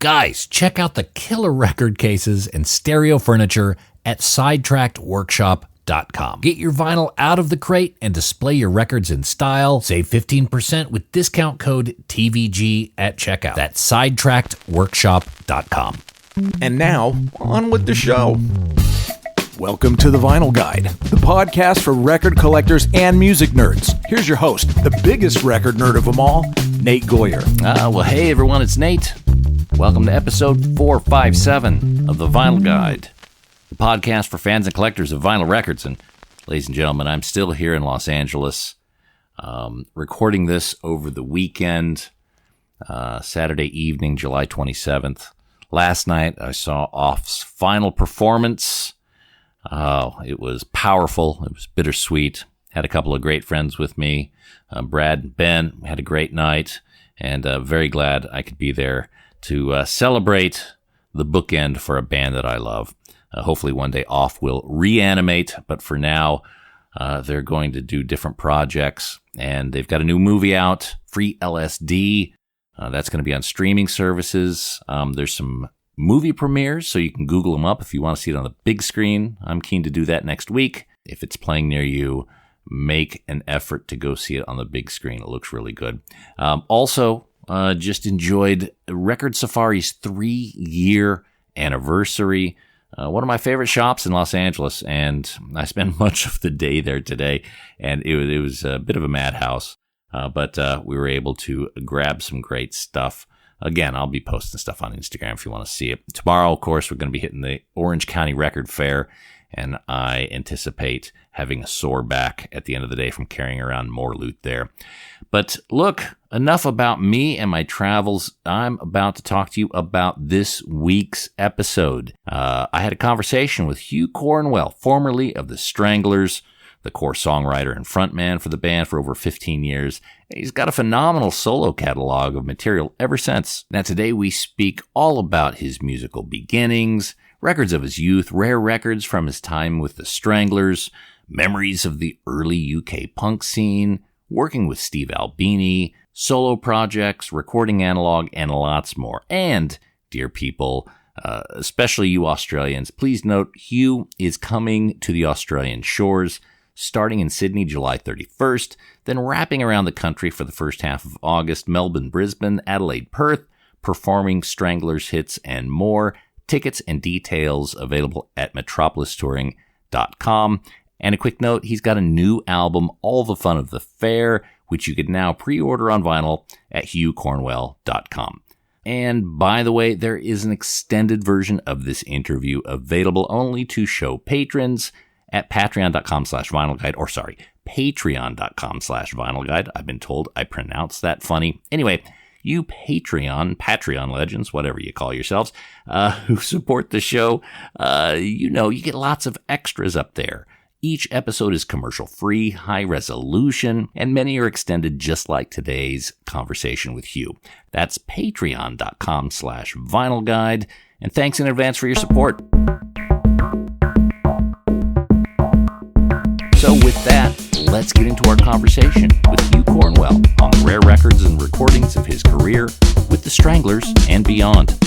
Guys, check out the killer record cases and stereo furniture at SidetrackedWorkshop.com. Get your vinyl out of the crate and display your records in style. Save 15% with discount code TVG at checkout. That's SidetrackedWorkshop.com. And now, on with the show. Welcome to The Vinyl Guide, the podcast for record collectors and music nerds. Here's your host, the biggest record nerd of them all, Nate Goyer. Well, hey everyone, it's Nate. Welcome to episode 457 of The Vinyl Guide, the podcast for fans and collectors of vinyl records. And ladies and gentlemen, I'm still here in Los Angeles, recording this over the weekend, Saturday evening, July 27th. Last night, I saw Off's final performance. It was powerful. It was bittersweet. Had a couple of great friends with me, Brad and Ben. We had a great night, and very glad I could be there to celebrate the bookend for a band that I love. Hopefully one day Off will reanimate, but for now, they're going to do different projects, and they've got a new movie out, Free LSD. That's going to be on streaming services. There's some movie premieres, so you can Google them up if you want to see it on the big screen. I'm keen to do that next week. If it's playing near you, make an effort to go see it on the big screen. It looks really good. Also, just enjoyed Record Safari's 3-year anniversary. One of my favorite shops in Los Angeles, and I spent much of the day there today, and it was a bit of a madhouse. But we were able to grab some great stuff. Again, I'll be posting stuff on Instagram if you want to see it. Tomorrow, of course, we're going to be hitting the Orange County Record Fair, and I anticipate having a sore back at the end of the day from carrying around more loot there. But look, enough about me and my travels. I'm about to talk to you about this week's episode. I had a conversation with Hugh Cornwell, formerly of the Stranglers, the core songwriter and frontman for the band for over 15 years. He's got a phenomenal solo catalog of material ever since. Now today we speak all about his musical beginnings, records of his youth, rare records from his time with the Stranglers, memories of the early UK punk scene, working with Steve Albini, solo projects, recording analogue, and lots more. And, dear people, especially you Australians, please note Hugh is coming to the Australian shores, starting in Sydney July 31st, then wrapping around the country for the first half of August, Melbourne, Brisbane, Adelaide, Perth, performing Stranglers hits and more. Tickets and details available at metropolistouring.com. And a quick note, he's got a new album, All the Fun of the Fair, which you can now pre-order on vinyl at hughcornwell.com. And by the way, there is an extended version of this interview available only to show patrons at patreon.com/vinylguide, or sorry, patreon.com/vinylguide. I've been told I pronounce that funny. Anyway, you Patreon legends, whatever you call yourselves, who support the show, you get lots of extras up there. Each episode is commercial-free, high resolution, and many are extended just like today's conversation with Hugh. That's patreon.com/vinylguide, and thanks in advance for your support. So with that, let's get into our conversation with Hugh Cornwell on the rare records and recordings of his career with the Stranglers and beyond.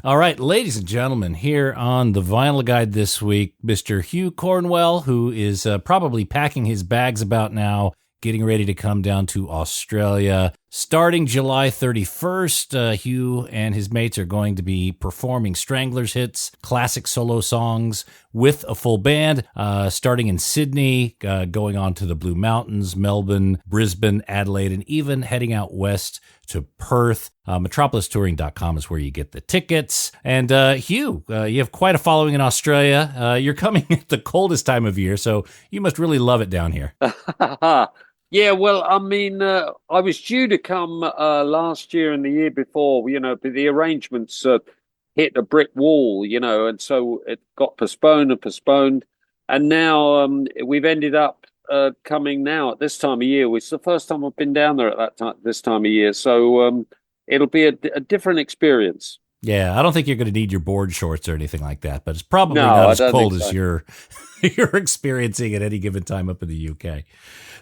All right, ladies and gentlemen, here on the Vinyl Guide this week, Mr. Hugh Cornwell, who is probably packing his bags about now, getting ready to come down to Australia. Starting July 31st, Hugh and his mates are going to be performing Stranglers hits, classic solo songs with a full band, starting in Sydney, going on to the Blue Mountains, Melbourne, Brisbane, Adelaide, and even heading out west to Perth. Metropolistouring.com is where you get the tickets. And Hugh, you have quite a following in Australia. You're coming at the coldest time of year, so you must really love it down here. Yeah, well, I mean, I was due to come last year and the year before, but the arrangements hit a brick wall, and so it got postponed. And now we've ended up coming now at this time of year. It's the first time I've been down there at this time of year. So it'll be a different experience. Yeah, I don't think you're going to need your board shorts or anything like that, but it's probably No, not I as don't cold think as so. you're experiencing at any given time up in the UK.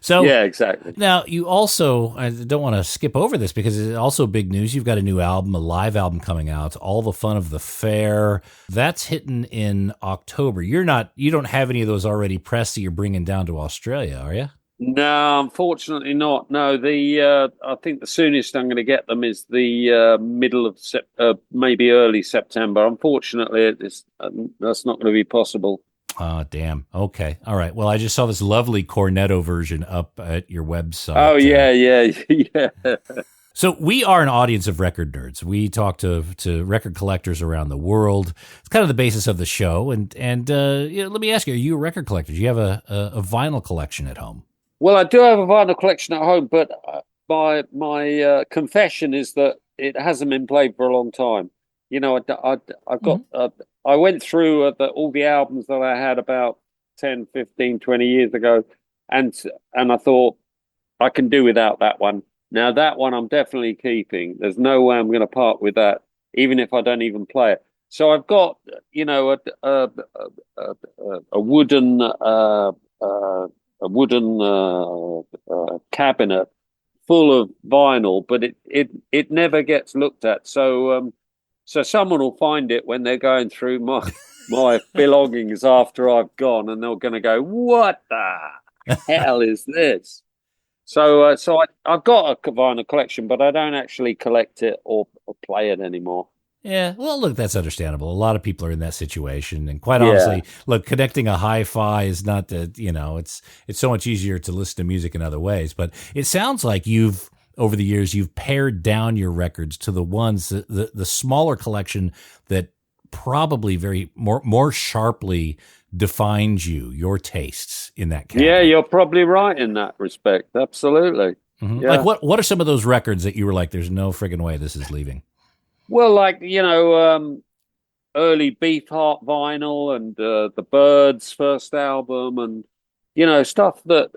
So Yeah, exactly. now you also, I don't want to skip over this because it's also big news. You've got a new album, a live album coming out, All the Fun of the Fair. That's hitting in October. You don't have any of those already pressed that you're bringing down to Australia, are you? No, unfortunately not. No, I think the soonest I'm going to get them is the middle of maybe early September. Unfortunately, that's not going to be possible. Oh, damn. Okay. All right. Well, I just saw this lovely cornetto version up at your website. Oh yeah, yeah. So we are an audience of record nerds. We talk to record collectors around the world. It's kind of the basis of the show. And let me ask you: are you a record collector? Do you have a vinyl collection at home? Well, I do have a vinyl collection at home, but my confession is that it hasn't been played for a long time. You know, I've got I went through all the albums that I had about 10, 15, 20 years ago, and I thought I can do without that one. Now that one I'm definitely keeping. There's no way I'm going to part with that, even if I don't even play it. So I've got, you know, a wooden cabinet full of vinyl, but it never gets looked at. So someone will find it when they're going through my belongings after I've gone, and they're going to go, "What the hell is this?" So I've got a vinyl collection, but I don't actually collect it or play it anymore. Yeah, well, look, that's understandable. A lot of people are in that situation, and quite honestly, look, connecting a hi-fi is not that, you know, it's so much easier to listen to music in other ways. But it sounds like over the years, you've pared down your records to the ones the smaller collection that probably more sharply defines your tastes in that category. Yeah, you're probably right in that respect. Absolutely. Mm-hmm. Yeah. Like what are some of those records that you were like, there's no friggin' way this is leaving? Well, like, you know, early Beefheart vinyl and the Byrds' first album, and you know, stuff that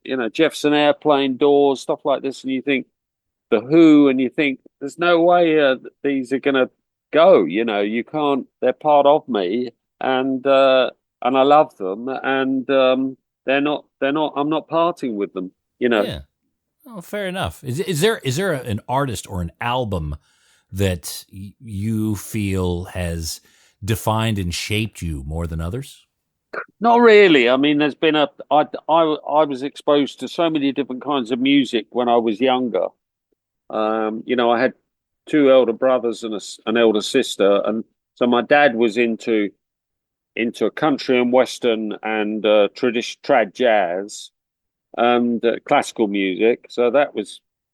you know, Jefferson Airplane, Doors, stuff like this, and you think the Who, and you think there's no way these are gonna go. You know, you can't. They're part of me, and I love them, and they're not. I'm not parting with them. You know. Yeah. Oh, fair enough. Is there an artist or an album that you feel has defined and shaped you more than others? Not really. I mean, there's been I was exposed to so many different kinds of music when I was younger. You know, I had two elder brothers and an elder sister, and so my dad was into country and western and trad jazz and classical music. So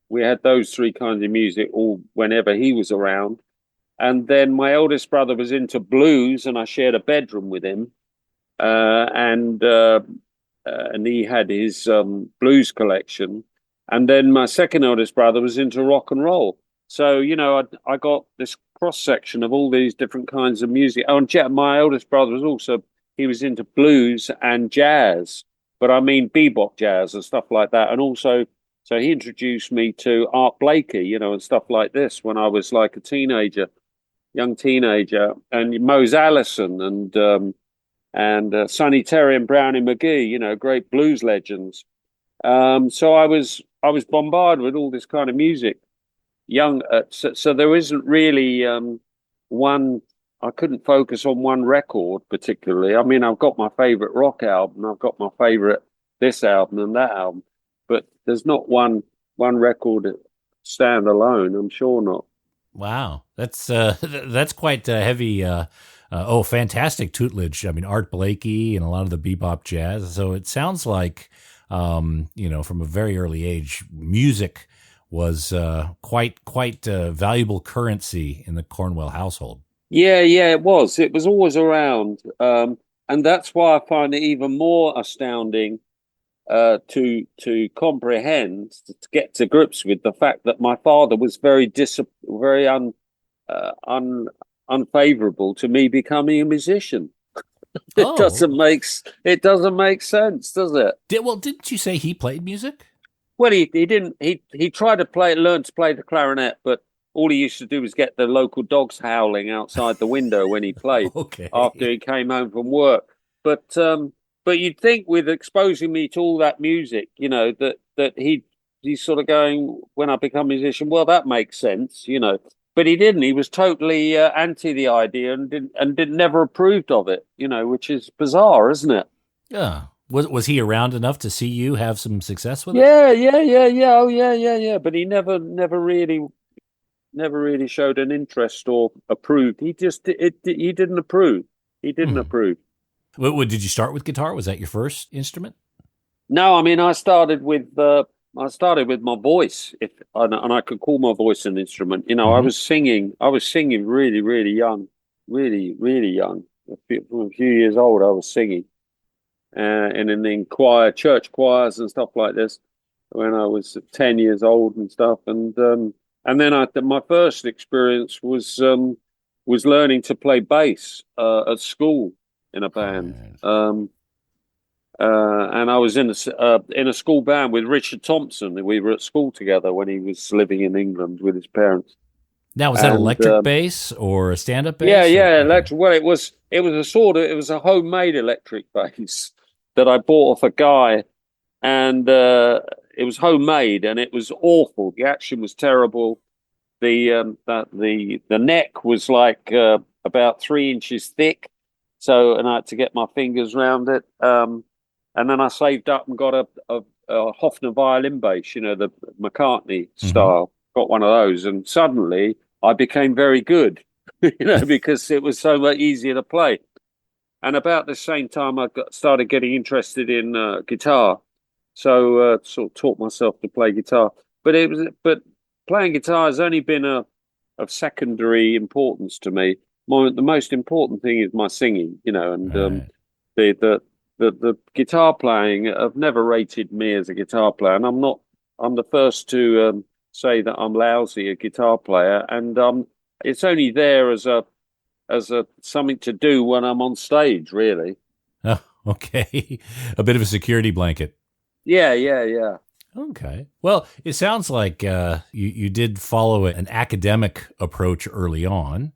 we had those three kinds of music all whenever he was around. And then my eldest brother was into blues, and I shared a bedroom with him. And he had his blues collection. And then my second eldest brother was into rock and roll. So, you know, I got this cross section of all these different kinds of music. Oh, and my eldest brother he was into blues and jazz, but I mean bebop jazz and stuff like that. And also, so he introduced me to Art Blakey, you know, and stuff like this when I was like a young teenager, and Mose Allison and Sonny Terry and Brownie McGee, you know, great blues legends. So I was bombarded with all this kind of music. So there isn't really one. I couldn't focus on one record particularly. I mean, I've got my favorite rock album, I've got my favorite this album and that album, but there's not one record that stand alone. I'm sure not. Wow, that's quite heavy. Fantastic tutelage. I mean, Art Blakey and a lot of the bebop jazz. So it sounds like, you know, from a very early age, music was quite valuable currency in the Cornwell household. Yeah, it was. It was always around, and that's why I find it even more astounding to comprehend, to get to grips with the fact that my father was very unfavorable to me becoming a musician. It doesn't make sense, does it? Didn't you say he played music? Well, he didn't. He tried to learn to play the clarinet, but all he used to do was get the local dogs howling outside the window when he played Okay. after he came home from work. But you'd think with exposing me to all that music, you know, that he's sort of going, when I become a musician, well, that makes sense, you know. But he didn't. He was totally anti the idea and did never approved of it, you know, which is bizarre, isn't it? Yeah. Was he around enough to see you have some success with it? Yeah. Oh, yeah. But he never really showed an interest or approved. He didn't approve. He didn't approve. What did you start with guitar? Was that your first instrument? No, I mean I started with my voice, and I could call my voice an instrument. You know, I was singing really, really young, really young. From a few years old, I was singing, and in church choirs and stuff like this when I was 10 years old and stuff. And then my first experience was learning to play bass at school in a band. And I was in a school band with Richard Thompson. We were at school together when he was living in England with his parents. Now, was that electric bass or a stand-up bass? Yeah, electric. Well, it was a homemade electric bass that I bought off a guy, and it was homemade, and it was awful. The action was terrible. The neck was like about 3 inches thick, and I had to get my fingers around it. And then I saved up and got a Hofner violin bass, you know, the McCartney style. Got one of those, and suddenly I became very good, you know, because it was so much easier to play. And about the same time, I started getting interested in guitar, so sort of taught myself to play guitar. But playing guitar has only been of secondary importance to me. The most important thing is my singing, you know, and the guitar playing. I've never rated me as a guitar player, and I'm the first to say that I'm lousy a guitar player, and it's only there as a something to do when I'm on stage, really. Oh, okay. A bit of a security blanket. Yeah. Okay. Well, it sounds like you did follow an academic approach early on.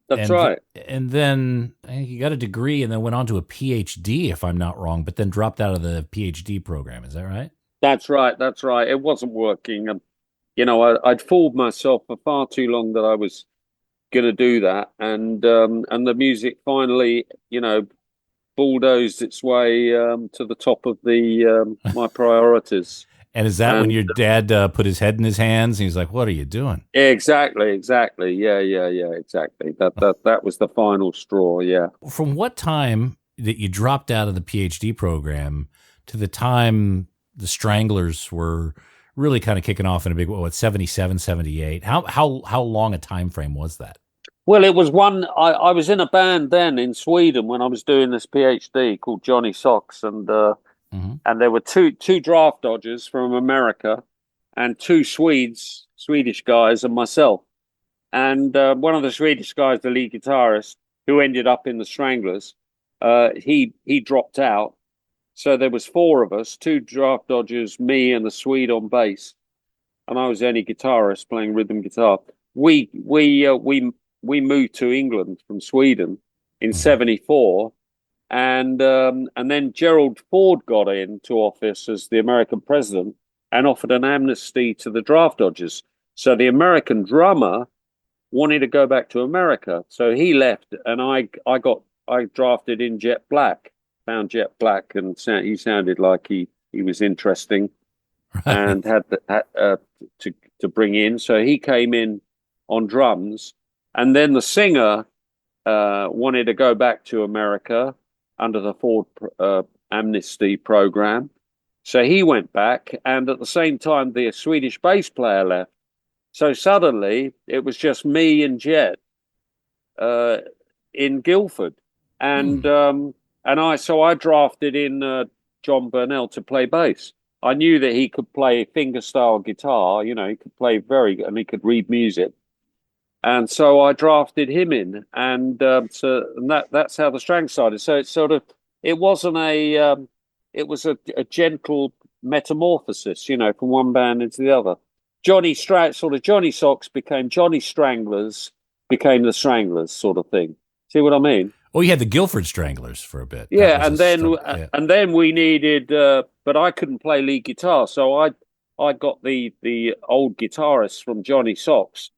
That's right. And then you got a degree and then went on to a PhD, if I'm not wrong, but then dropped out of the PhD program. Is that right? That's right. It wasn't working. And, you know, I'd fooled myself for far too long that I was going to do that. And the music finally, you know, bulldozed its way to the top of my priorities. And is that when your dad put his head in his hands and he's like, "What are you doing?" Exactly. Yeah, exactly. That was the final straw, yeah. From what time that you dropped out of the PhD program to the time the Stranglers were really kind of kicking off in a big way, 77, 78, how long a time frame was that? Well, it was I was in a band then in Sweden when I was doing this PhD called Johnny Socks, and there were two draft dodgers from America and two Swedish guys, and myself. And one of the Swedish guys, the lead guitarist, who ended up in the Stranglers, he dropped out. So there was four of us, two draft dodgers, me and the Swede on bass, and I was the only guitarist playing rhythm guitar. We moved to England from Sweden in '74. And then Gerald Ford got into office as the American president and offered an amnesty to the draft dodgers. So the American drummer wanted to go back to America, so he left, and I drafted in Jet Black, found Jet Black, and he sounded like he was interesting, and had to bring in. So he came in on drums, and then the singer wanted to go back to America under the Ford amnesty program. So he went back, and at the same time, the Swedish bass player left. So suddenly, it was just me and Jet in Guildford. And I drafted in John Burnell to play bass. I knew that he could play fingerstyle guitar, you know, he could play and he could read music. And so I drafted him in, and that's how the Strang started. So it's it wasn't it was a gentle metamorphosis, you know, from one band into the other. Johnny Socks became Johnny Stranglers, became the Stranglers sort of thing. See what I mean? Oh, you had the Guilford Stranglers for a bit. Yeah, and then we needed, but I couldn't play lead guitar, so I got the old guitarist from Johnny Socks,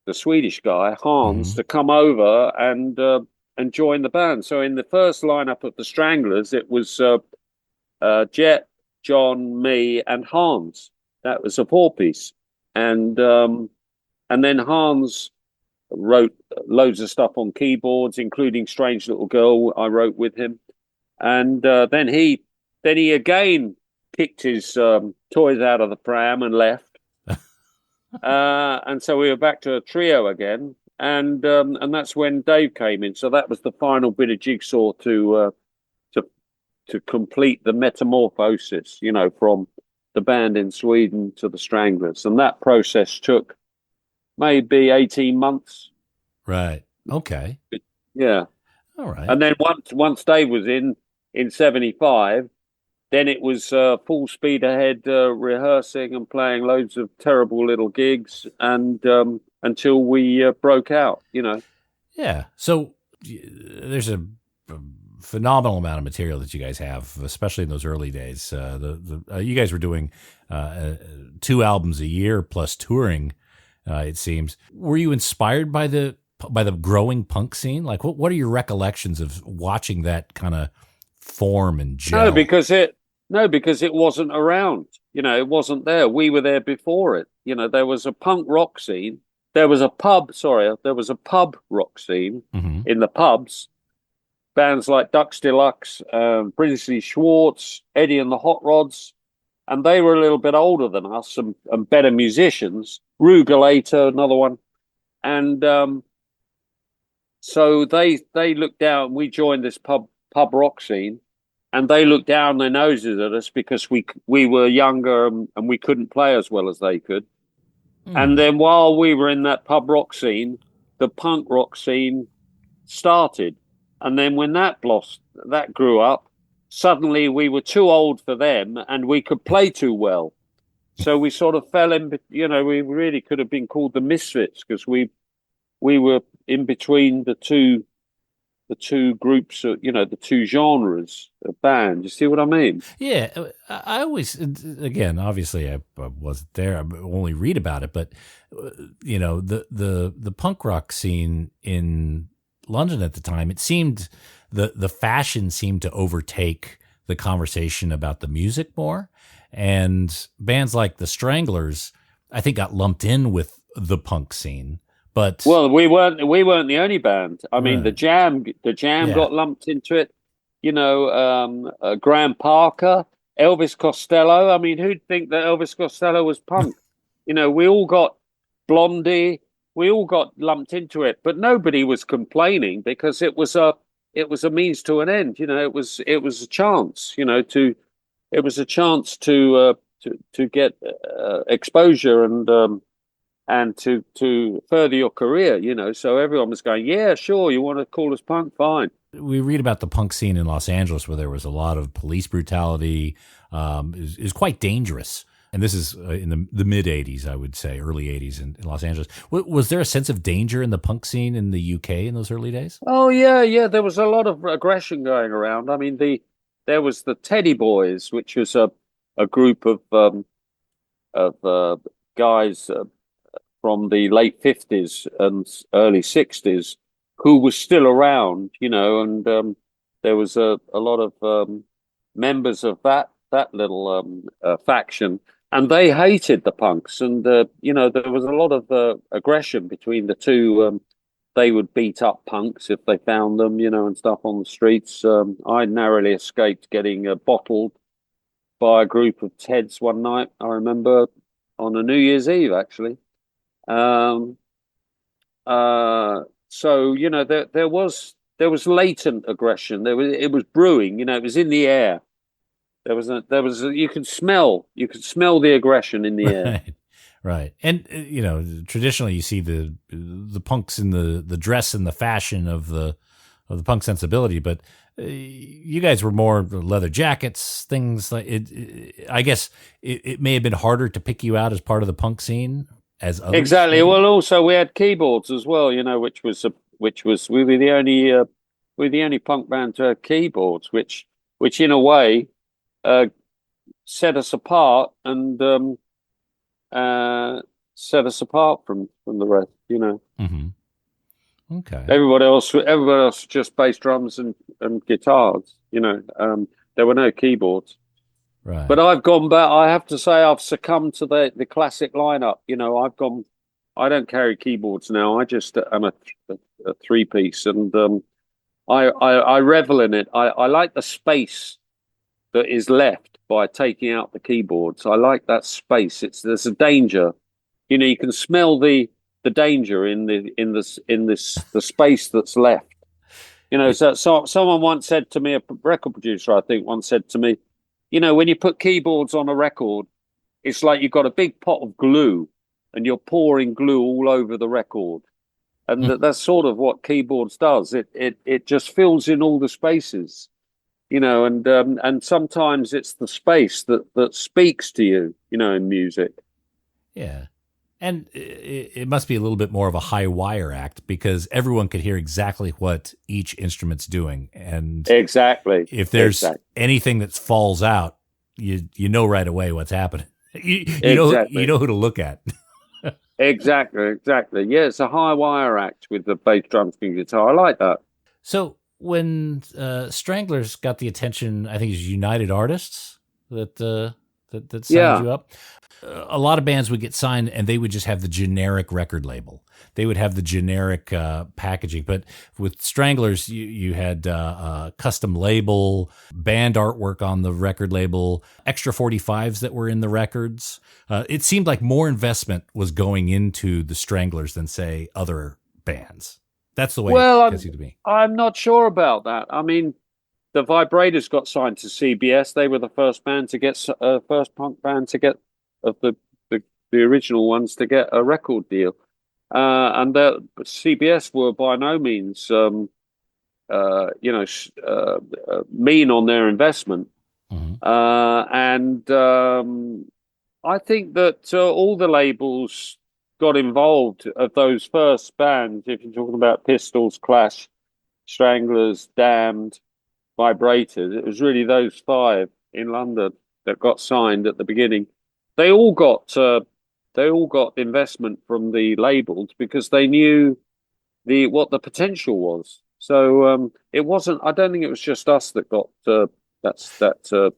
the Swedish guy Hans, to come over and join the band. So in the first lineup of the Stranglers, it was Jet, John, me, and Hans. That was a 4-piece, and then Hans wrote loads of stuff on keyboards, including "Strange Little Girl." I wrote with him, and then he again kicked his toys out of the pram and left, and so we were back to a trio again, and that's when Dave came in. So that was the final bit of jigsaw to complete the metamorphosis, from the band in Sweden to the Stranglers, and that process took maybe 18 months. Right. Okay. Yeah. All right. And then once Dave was in 75, then it was full speed ahead, rehearsing and playing loads of terrible little gigs, and until we broke out, Yeah. So there's a phenomenal amount of material that you guys have, especially in those early days. You guys were doing 2 albums a year plus touring. It seems. Were you inspired by the growing punk scene? Like, what are your recollections of watching that kind of form and gel? No, because it wasn't around. It wasn't there. We were there before it. There was a punk rock scene. There was a pub rock scene in the pubs. Bands like Ducks Deluxe, Brinsley Schwartz, Eddie and the Hot Rods, and they were a little bit older than us and better musicians. Recollection, another one, and so they looked down. We joined this pub rock scene, and they looked down their noses at us because we were younger and we couldn't play as well as they could. And then while we were in that pub rock scene, the punk rock scene started, and then when that grew up, suddenly we were too old for them and we could play too well. So we sort of fell in, we really could have been called the Misfits because we were in between the two groups, the two genres of band. You see what I mean? Yeah. I always, again, obviously I wasn't there. I only read about it, but the punk rock scene in London at the time, it seemed the fashion seemed to overtake the conversation about the music more. And bands like the Stranglers, I think, got lumped in with the punk scene. But we weren't the only band. I mean, the Jam got lumped into it. Graham Parker, Elvis Costello. I mean, who'd think that Elvis Costello was punk? We all got Blondie. We all got lumped into it, but nobody was complaining because it was a means to an end. It was a chance. It was a chance to get exposure and to further your career. So everyone was going, yeah, sure, you want to call us punk, fine. We read about the punk scene in Los Angeles where there was a lot of police brutality. Is quite dangerous. And this is in the mid 80s, I would say, early 80s in Los Angeles. Was there a sense of danger in the punk scene in the UK in those early days? Oh, yeah. There was a lot of aggression going around. I mean, there was the Teddy Boys, which was a group of guys from the late 50s and early 60s who was still around, and there was a lot of members of that little faction. And they hated the punks, and there was a lot of aggression between the two. They would beat up punks if they found them, and stuff on the streets. I narrowly escaped getting bottled by a group of Teds one night. I remember on a New Year's Eve, actually. So there was latent aggression. It was brewing. It was in the air. There was you could smell the aggression in the air. Right. And traditionally you see the punks in the dress and the fashion of the of the punk sensibility, but you guys were more leather jackets, things like it. I guess it may have been harder to pick you out as part of the punk scene as others. Exactly. Maybe? Well, also we had keyboards as well, which was we were the only punk band to have keyboards, which in a way set us apart and set us apart from the rest. Mm-hmm. Okay. Everybody else just bass drums and guitars. There were no keyboards. Right. But I've gone back. I have to say, I've succumbed to the classic lineup. I don't carry keyboards now. I just am a three-piece, and I revel in it. I like the space that is left by taking out the keyboards. I like that space. There's a danger. You can smell the danger in the space that's left. So someone once said to me, a record producer, I think, once said to me, when you put keyboards on a record, it's like you've got a big pot of glue and you're pouring glue all over the record. And that's sort of what keyboards does. It just fills in all the spaces, and sometimes it's the space that speaks to you, in music. Yeah. And it must be a little bit more of a high wire act because everyone could hear exactly what each instrument's doing. And exactly, if there's anything that falls out, you know right away what's happening. You know who to look at. Exactly. Yeah, it's a high wire act with the bass, drums, and guitar. I like that. So when Stranglers got the attention, I think it's United Artists that signed you up. A lot of bands would get signed and they would just have the generic record label. They would have the generic packaging. But with Stranglers, you had custom label, band artwork on the record label, extra 45s that were in the records. It seemed like more investment was going into the Stranglers than, say, other bands. That's the way it seemed to me. I'm not sure about that. I mean, the Vibrators got signed to CBS. They were the first band to get first punk band to get of the original ones to get a record deal, and CBS were by no means mean on their investment. Mm-hmm. And I think that all the labels got involved of those first bands. If you're talking about Pistols, Clash, Stranglers, Damned, Vibrators, it was really those five in London that got signed at the beginning. They all got investment from the labels because they knew what the potential was. So it wasn't. I don't think it was just us that got that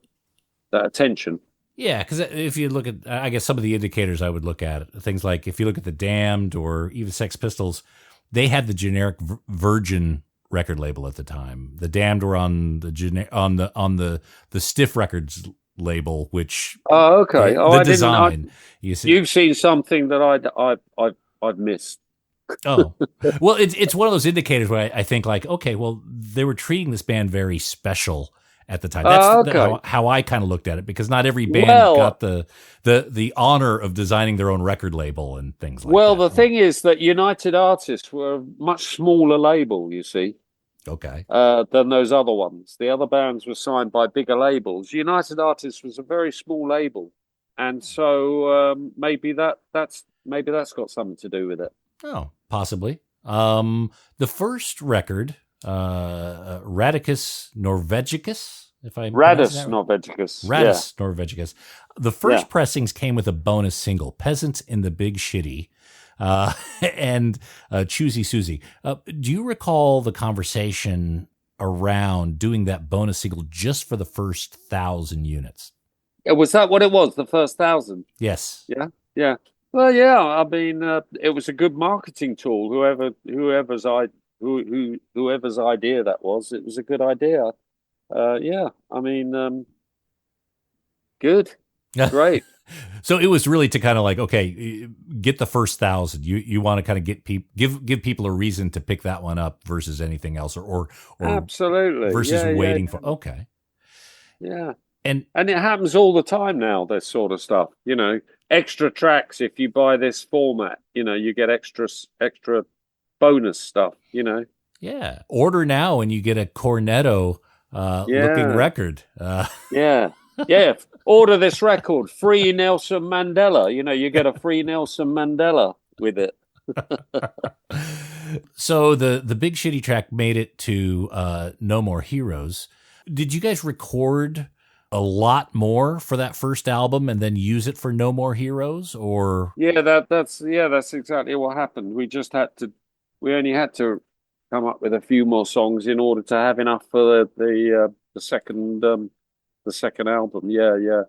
attention. Yeah, because if you look at, I guess some of the indicators I would look at, things like if you look at the Damned or even Sex Pistols, they had the generic Virgin record label at the time. The Damned were on the Stiff Records label, which okay. The design. You've seen something that I've missed. Oh, well, it's one of those indicators where I think like, okay, well, they were treating this band very special at the time. That's how I kind of looked at it, because not every band got the honor of designing their own record label and things like that. Well, the thing is that United Artists were a much smaller label, you see. Okay. Than those other ones. The other bands were signed by bigger labels. United Artists was a very small label, and so maybe that's got something to do with it. Oh, possibly. The first record, Radicus Norvegicus, if I Radis Norvegicus. Radis Norvegicus. The first pressings came with a bonus single, "Peasants in the Big Shitty." And Choosy Susie. Do you recall the conversation around doing that bonus single just for the first 1,000 units? Was that what it was? The first 1,000? Yes. Yeah. Well, yeah. I mean, it was a good marketing tool. Whoever's idea that was, it was a good idea. Yeah. I mean, good. Great. So it was really to kind of like, okay, get the first 1,000. You want to kind of give people a reason to pick that one up versus anything else, or absolutely versus waiting for. Okay. Yeah. And it happens all the time now, this sort of stuff. Extra tracks. If you buy this format, you get extra bonus stuff. Yeah. Order now and you get a Cornetto looking record. Yeah. Yeah. Order this record, free Nelson Mandela. You get a free Nelson Mandela with it. So the Big Shitty track made it to No More Heroes. Did you guys record a lot more for that first album and then use it for No More Heroes? Or that's exactly what happened. We only had to come up with a few more songs in order to have enough for the second album. Yeah.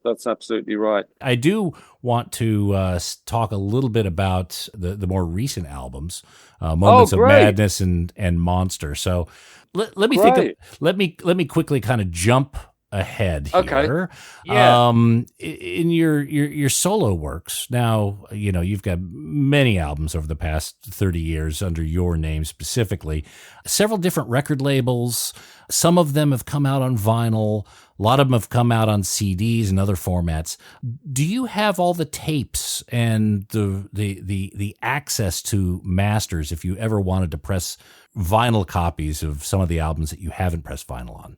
That's absolutely right. I do want to talk a little bit about the more recent albums, Moments of Madness and Monster. So let me let me quickly kind of jump ahead here. Okay. Yeah. In your solo works now, you've got many albums over the past 30 years under your name specifically, several different record labels. Some of them have come out on vinyl. A lot of them have come out on CDs and other formats. Do you have all the tapes and the access to masters if you ever wanted to press vinyl copies of some of the albums that you haven't pressed vinyl on?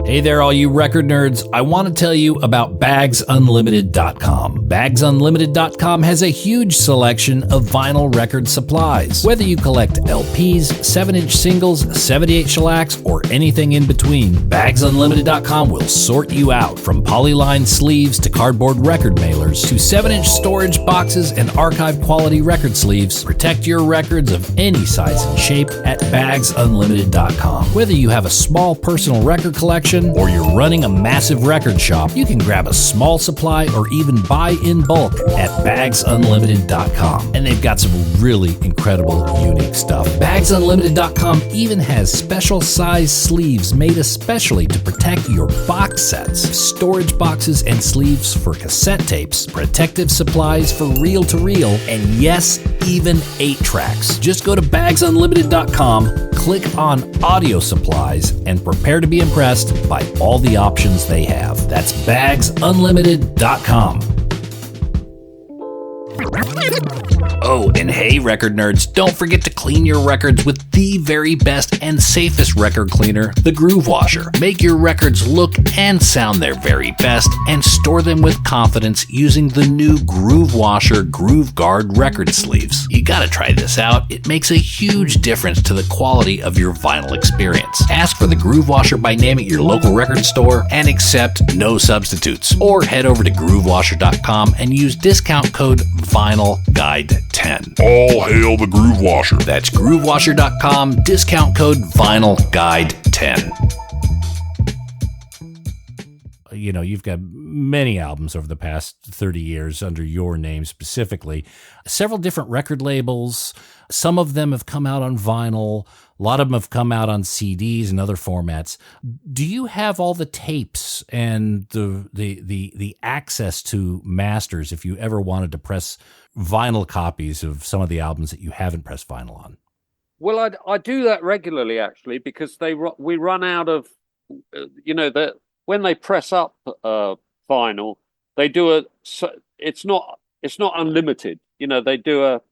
Hey there, all you record nerds. I want to tell you about BagsUnlimited.com. BagsUnlimited.com has a huge selection of vinyl record supplies. Whether you collect LPs, 7-inch singles, 78 shellacs, or anything in between, BagsUnlimited.com will sort you out. From polyline sleeves to cardboard record mailers to 7-inch storage boxes and archive quality record sleeves, protect your records of any size and shape at BagsUnlimited.com. Whether you have a small personal record collection or you're running a massive record shop, you can grab a small supply or even buy in bulk at BagsUnlimited.com. And they've got some really incredible, unique stuff. BagsUnlimited.com even has special size sleeves made especially to protect your box sets, storage boxes and sleeves for cassette tapes, protective supplies for reel-to-reel, and yes, even 8-tracks. Just go to BagsUnlimited.com, click on Audio Supplies, and prepare to be impressed by all the options they have. That's BagsUnlimited.com. Oh, and hey, record nerds, don't forget to clean your records with the very best and safest record cleaner, the Groove Washer. Make your records look and sound their very best and store them with confidence using the new Groove Washer Groove Guard record sleeves. You gotta try this out. It makes a huge difference to the quality of your vinyl experience. Ask for the Groove Washer by name at your local record store and accept no substitutes. Or head over to groovewasher.com and use discount code VinylGuide10. All hail the Groove Washer. That's groovewasher.com, discount code VinylGuide10. You've got many albums over the past 30 years under your name specifically, several different record labels. Some of them have come out on vinyl. A lot of them have come out on CDs and other formats. Do you have all the tapes and the access to masters if you ever wanted to press vinyl copies of some of the albums that you haven't pressed vinyl on? Well, I do that regularly, actually, because we run out of, when they press up vinyl, they do it's not unlimited. They do a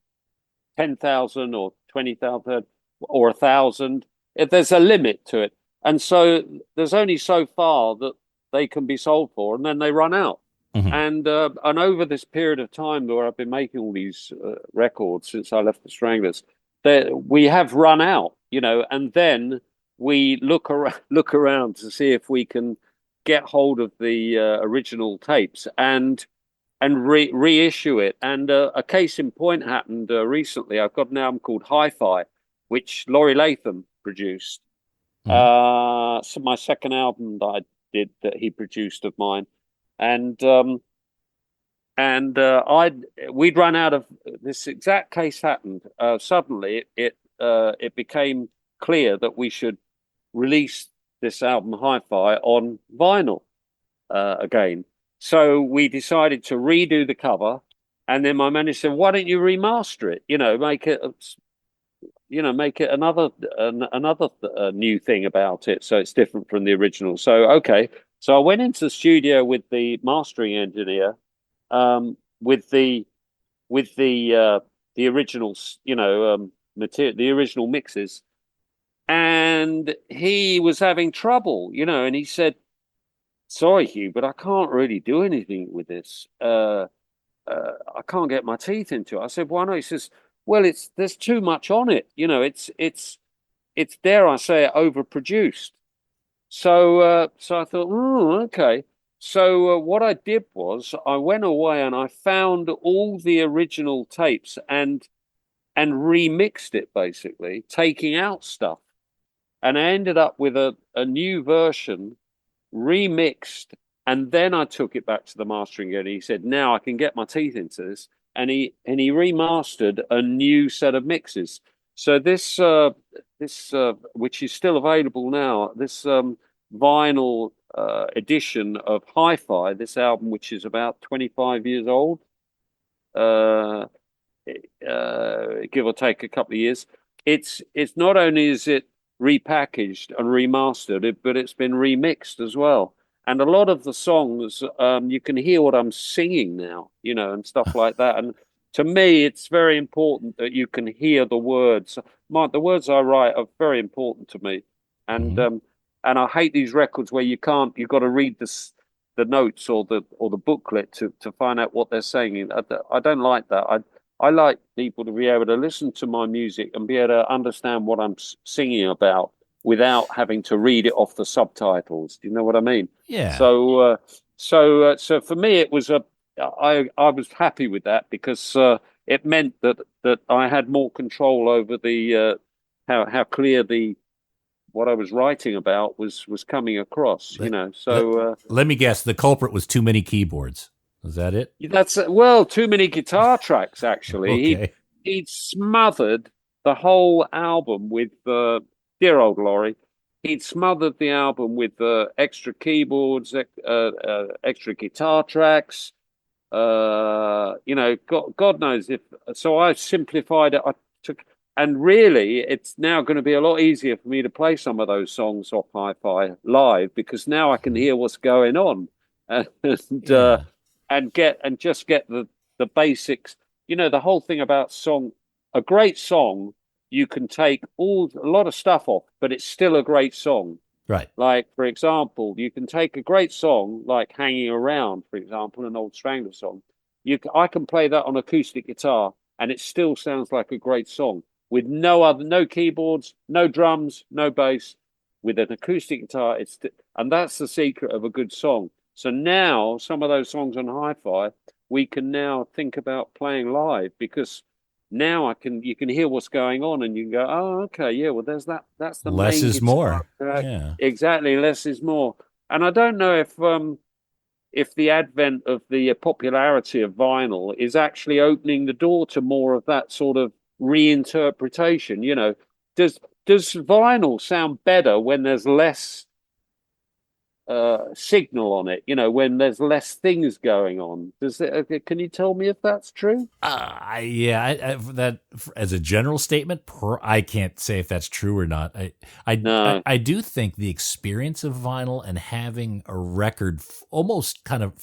10,000 or 20,000 or 1,000. There's a limit to it, and so there's only so far that they can be sold for, and then they run out. Mm-hmm. And over this period of time where I've been making all these records since I left the Stranglers, we have run out, and then we look around to see if we can get hold of the original tapes and reissue it. And a case in point happened recently. I've got an album called Hi-Fi, which Laurie Latham produced. Mm-hmm. So my second album that I did that he produced of mine. And we'd run out of this exact case happened. Suddenly it became clear that we should release this album Hi-Fi on vinyl again. So we decided to redo the cover, and then my manager said, "Why don't you remaster it? Make it another new thing about it, so it's different from the original." So okay. So I went into the studio with the mastering engineer, with the original, material, the original mixes, and he was having trouble, and he said, "Sorry, Hugh, but I can't really do anything with this. I can't get my teeth into it." I said, "Why not?" He says, "Well, there's too much on it. It's dare I say it, overproduced." So I thought, oh, okay. So what I did was I went away and I found all the original tapes and remixed it, basically, taking out stuff. And I ended up with a new version, remixed, and then I took it back to the mastering and he said, "Now I can get my teeth into this." And he remastered a new set of mixes. So this which is still available now, this vinyl edition of Hi-Fi, this album, which is about 25 years old, give or take a couple of years. It's not only is it repackaged and remastered, but it's been remixed as well. And a lot of the songs, you can hear what I'm singing now, and stuff like that. And to me, it's very important that you can hear the words. The words I write are very important to me. And and I hate these records where you've got to read the notes or the booklet to find out what they're saying. I don't like that. I like people to be able to listen to my music and be able to understand what I'm singing about without having to read it off the subtitles. Do you know what I mean? Yeah. So for me, it was I was happy with that because it meant that I had more control over the how clear what I was writing about was coming across. So let me guess, the culprit was too many keyboards. Is that it? That's too many guitar tracks. Actually, Okay. he'd smothered the whole album with dear old Laurie. He'd smothered the album with extra keyboards, extra guitar tracks. God knows if. So I simplified it. And really, it's now going to be a lot easier for me to play some of those songs off Hi-Fi live because now I can hear what's going on, and just get the basics. The whole thing about a great song, you can take a lot of stuff off, but it's still a great song. Right. Like, for example, you can take a great song like "Hanging Around," for example, an old Stranglers song. I can play that on acoustic guitar, and it still sounds like a great song with no keyboards, no drums, no bass. With an acoustic guitar, and that's the secret of a good song. So now some of those songs on Hi-Fi, we can now think about playing live because now you can hear what's going on and you can go, oh, okay, yeah, well, there's that. That's the less main is guitar more. track. Yeah, exactly. Less is more. And I don't know if the advent of the popularity of vinyl is actually opening the door to more of that sort of reinterpretation. Does vinyl sound better when there's less signal on it? When there's less things going on. Can you tell me if that's true? that as a general statement, I can't say if that's true or not. I do think the experience of vinyl and having a record almost kind of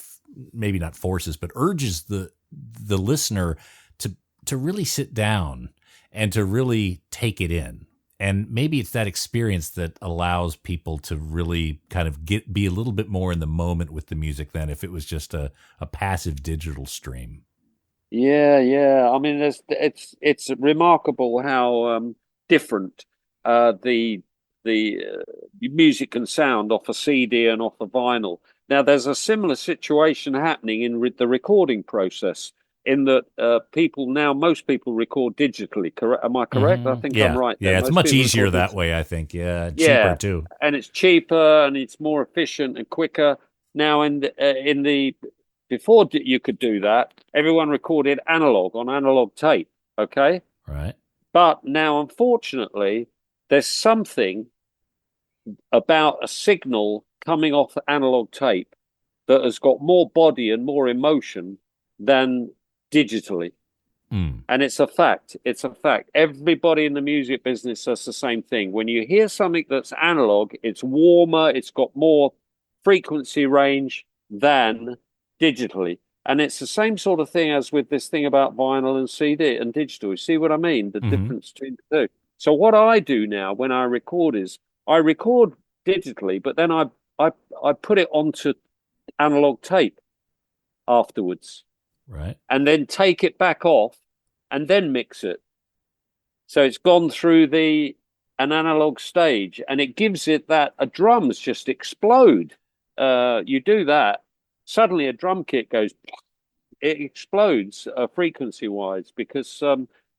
maybe not forces, but urges the listener to really sit down and to really take it in. And maybe it's that experience that allows people to really kind of be a little bit more in the moment with the music than if it was just a passive digital stream. Yeah. I mean, it's remarkable how different the music can sound off a CD and off a vinyl. Now, there's a similar situation happening in the recording process. In that most people record digitally. Correct? Am I correct? Mm-hmm. I think I'm right. Yeah, it's much easier that way, I think. Yeah, cheaper too. And it's cheaper and it's more efficient and quicker. Now, before you could do that, everyone recorded on analog tape. Okay, right. But now, unfortunately, there's something about a signal coming off analog tape that has got more body and more emotion than digitally. And it's a fact. Everybody in the music business does the same thing. When you hear something that's analog, it's warmer, it's got more frequency range than digitally. And it's the same sort of thing as with this thing about vinyl and CD and digital. You see what I mean? The difference between the two. So what I do now when I record is I record digitally, but then I put it onto analog tape afterwards. Right. And then take it back off and then mix it. So it's gone through an analog stage, and it gives it that drums just explode. You do that, suddenly a drum kit goes, it explodes frequency wise because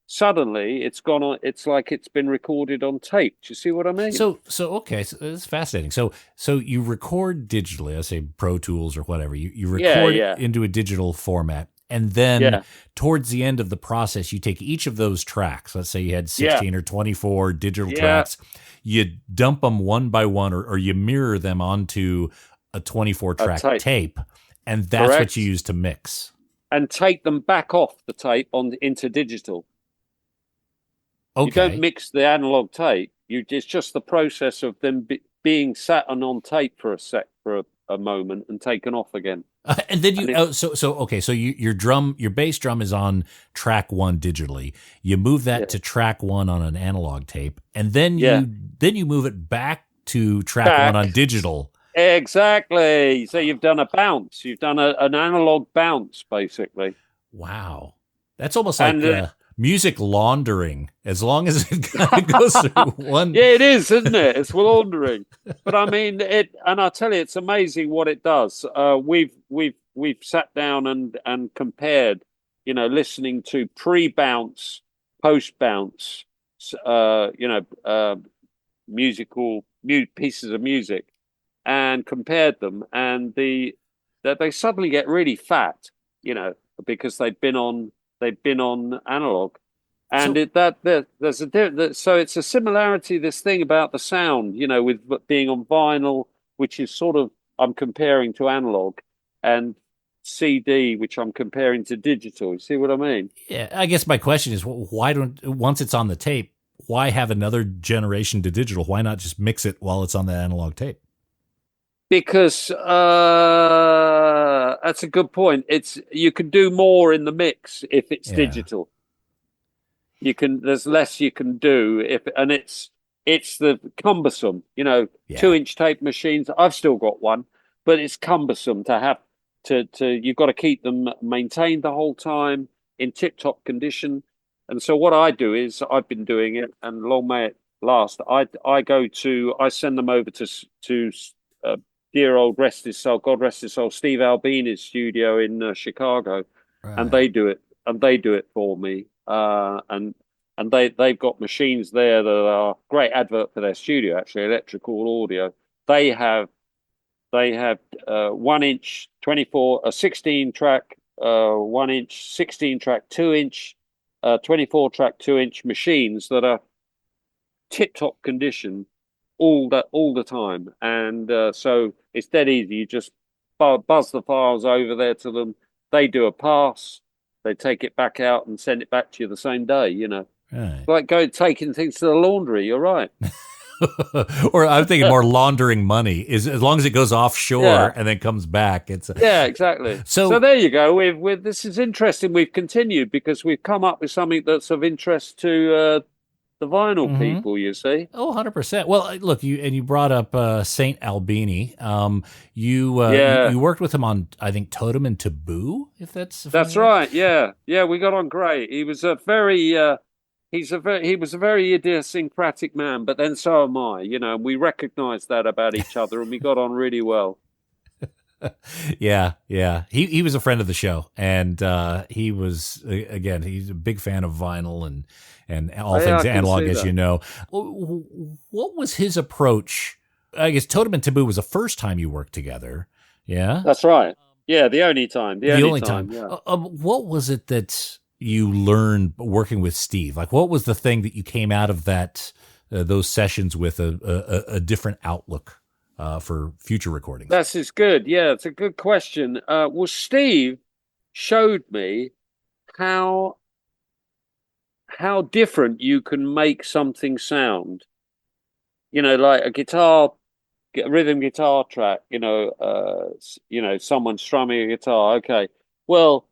suddenly it's gone on. It's like it's been recorded on tape. Do you see what I mean? So okay, so it's fascinating. So you record digitally, let's say Pro Tools or whatever. You record it into a digital format. And then towards the end of the process, you take each of those tracks. Let's say you had 16 or 24 digital tracks. You dump them one by one, or you mirror them onto a 24-track tape. And that's what you use to mix. And take them back off the tape into digital. Okay. You don't mix the analog tape. It's just the process of them being sat on tape for a moment and taken off again. And then your bass drum is on track 1 digitally. You move that to track 1 on an analog tape, and then you move it back to track 1 on digital. Exactly. So you've done a bounce. You've done an analog bounce, basically. Wow, that's almost like music laundering. As long as it kind of goes through one. Yeah, it is, isn't it? It's laundering. But I mean, and I tell you, it's amazing what it does. We've sat down and compared, listening to pre-bounce, post-bounce, musical pieces of music, and compared them, and they suddenly get really fat, because they've been on analog. And so it's a similarity, this thing about the sound, with being on vinyl, which is sort of, I'm comparing to analog, and CD, which I'm comparing to digital. You see what I mean? Yeah, I guess my question is, once it's on the tape, why have another generation to digital? Why not just mix it while it's on the analog tape? Because that's a good point. You can do more in the mix if it's digital. There's less you can do it's the cumbersome, 2-inch tape machines. I've still got one, but it's cumbersome to have you've got to keep them maintained the whole time in tip-top condition. And so what I do is, I've been doing it, and long may it last. I send them over to dear old God rest his soul, Steve Albini's studio in Chicago, right. and they do it for me. And they've got machines there that are great advert for their studio. Actually, Electrical Audio. They have 1-inch 24, a 16-track, 1-inch 16-track, 2-inch, 24-track 2-inch machines that are tip-top condition all the time, and so it's dead easy. You just buzz the files over there to them. They do a pass. They take it back out and send it back to you the same day. Right. Like taking things to the laundry. You're right. Or I'm thinking more laundering money. Is as long as it goes offshore and then comes back. Exactly. So there you go. This is interesting. We've continued because we've come up with something that's of interest to the vinyl people, you see. Oh, 100%. Well, look, you brought up Saint Albini. You worked with him on, I think, Totem and Taboo, if that's right. Yeah, we got on great. He was a very idiosyncratic man, but then so am I. And we recognized that about each other, and we got on really well. Yeah. He was a friend of the show, and he was, again, he's a big fan of vinyl and all things analog, as you know. What was his approach? I guess Totem and Taboo was the first time you worked together. Yeah, that's right. Yeah, the only time. The only time. Yeah. What was it that you learned working with Steve? Like, what was the thing that you came out of those sessions with a different outlook for future recordings? That's good. Yeah, it's a good question. Well, Steve showed me how different you can make something sound. Like a rhythm guitar track. Someone strumming a guitar. Okay, Well,